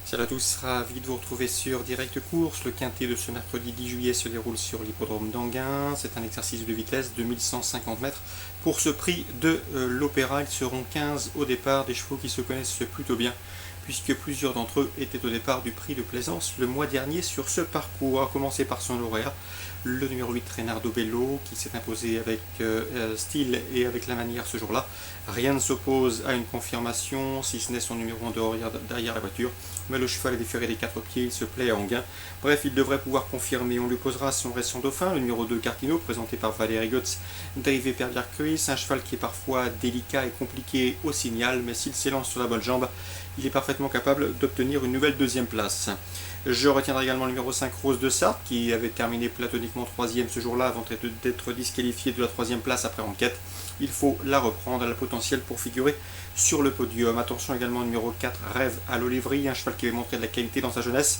Salut à tous, ravi de vous retrouver sur Direct Course. Le quintet de ce mercredi 10 juillet se déroule sur l'hippodrome d'Anguin. C'est un exercice de vitesse de 1150 mètres. Pour ce prix de l'Opéra, ils seront 15 au départ, des chevaux qui se connaissent plutôt bien, puisque plusieurs d'entre eux étaient au départ du prix de Plaisance le mois dernier sur ce parcours. À commencer par son lauréat, le numéro 8 Reynardo Bello, qui s'est imposé avec style et avec la manière ce jour-là. Rien ne s'oppose à une confirmation, si ce n'est son numéro 1 derrière la voiture, mais le cheval est déféré des 4 pieds, il se plaît à Anguin. Bref, il devrait pouvoir confirmer. On lui posera son récent dauphin, le numéro 2 Cartino, présenté par Valérie Götz, dérivé per Bjarkhuis, un cheval qui est parfois délicat et compliqué au signal, mais s'il s'élance sur la bonne jambe, il est parfaitement capable d'obtenir une nouvelle deuxième place. Je retiendrai également le numéro 5 Rose de Sarthe, qui avait terminé platoniquement 3e ce jour-là avant d'être disqualifié de la 3e place après enquête. Il faut la reprendre, elle a le potentiel pour figurer sur le podium. Attention également au numéro 4 Rêve à l'Olivry, un cheval qui avait montré de la qualité dans sa jeunesse,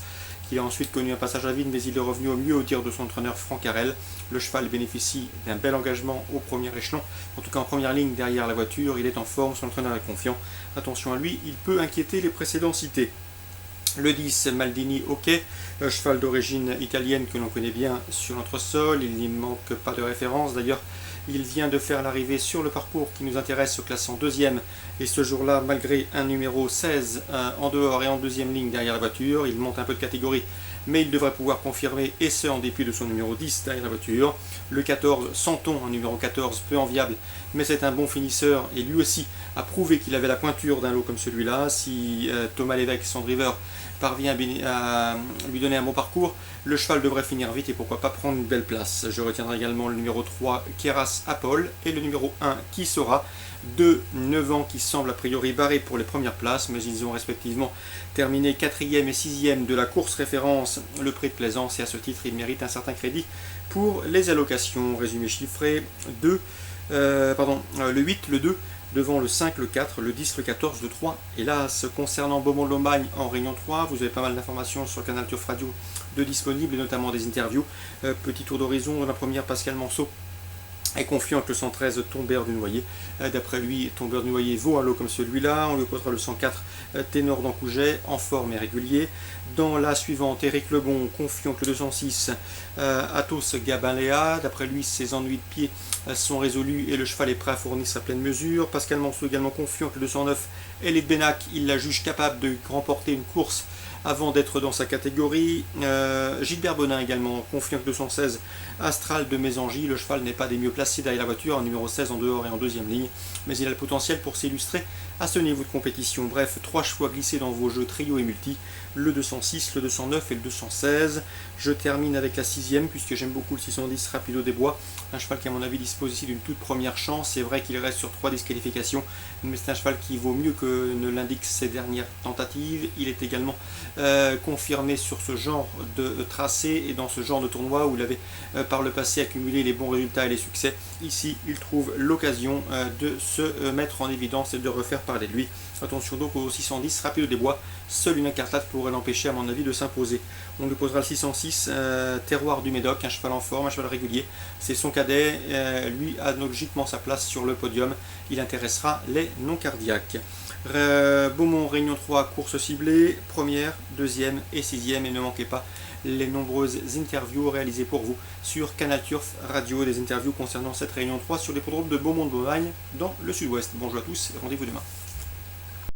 qui a ensuite connu un passage à vide, mais il est revenu au mieux au tir de son entraîneur Franck Harel. Le cheval bénéficie d'un bel engagement au premier échelon, en tout cas en première ligne derrière la voiture. Il est en forme, son entraîneur est confiant. Attention à lui, il peut inquiéter les précédents cités. Le 10, Maldini Hockey, un cheval d'origine italienne que l'on connaît bien sur notre sol. Il n'y manque pas de référence. D'ailleurs, il vient de faire l'arrivée sur le parcours qui nous intéresse, classant 2e. Et ce jour-là, malgré un numéro 16 en dehors et en deuxième ligne derrière la voiture, il monte un peu de catégorie, mais il devrait pouvoir confirmer, et ce en dépit de son numéro 10 derrière la voiture. Le 14, Santon, un numéro 14 peu enviable, mais c'est un bon finisseur, et lui aussi a prouvé qu'il avait la pointure d'un lot comme celui-là. Si Thomas Lévesque, son driver, parvient à lui donner un bon parcours, le cheval devrait finir vite et pourquoi pas prendre une belle place. Je retiendrai également le numéro 3 Keras Apol et le numéro 1 Qui Sera, deux 9 ans qui semblent a priori barrés pour les premières places, mais ils ont respectivement terminé 4e et 6e de la course référence, le prix de Plaisance, et à ce titre ils méritent un certain crédit pour les allocations. Résumé chiffré, le 8, le 2, devant le 5, le 4, le 10, le 14, le 3. Hélas, concernant Beaumont-de-Lomagne en Réunion 3, vous avez pas mal d'informations sur le canal Turf Radio de disponibles, et notamment des interviews. Petit tour d'horizon, dans la première, Pascal Manceau est confiant que le 113 Tombeur du Noyer. D'après lui, Tombeur du Noyer vaut un lot comme celui-là. On lui opposera le 104 Ténor d'Ancouget, en forme et régulier. Dans la suivante, Éric Lebon, confiant que le 206 Athos Gabaléa. D'après lui, ses ennuis de pied sont résolus et le cheval est prêt à fournir sa pleine mesure. Pascal Manceau également confiant que le 209 Elite Benac, il la juge capable de remporter une course avant d'être dans sa catégorie. Gilbert Bonin également, confiant que 216 Astral de Mésangy, le cheval n'est pas des mieux placés derrière la voiture, en numéro 16 en dehors et en deuxième ligne, mais il a le potentiel pour s'illustrer à ce niveau de compétition. Bref, 3 choix glissés dans vos jeux trio et multi, le 206, le 209 et le 216. Je termine avec la 6e, puisque j'aime beaucoup le 610 Rapido des Bois, un cheval qui à mon avis dispose ici d'une toute première chance. C'est vrai qu'il reste sur 3 disqualifications, mais c'est un cheval qui vaut mieux que ne l'indiquent ses dernières tentatives. Il est également confirmé sur ce genre de tracé et dans ce genre de tournoi où il avait par le passé accumulé les bons résultats et les succès. Ici, il trouve l'occasion de se mettre en évidence et de refaire parler de lui. Attention donc au 610 Rapido des Bois, seule une incartade pourrait l'empêcher à mon avis de s'imposer. On lui posera le 606 Terroir du Médoc, un cheval en forme, un cheval régulier. C'est son cadet, lui a logiquement sa place sur le podium. Il intéressera les non cardiaques. Beaumont Réunion 3, course ciblée, première, deuxième et 6e, et ne manquez pas les nombreuses interviews réalisées pour vous sur Canal Turf Radio, des interviews concernant cette Réunion 3 sur les l'hippodrome de Beaumont-de-Lomagne dans le sud-ouest. Bonjour à tous et rendez-vous demain.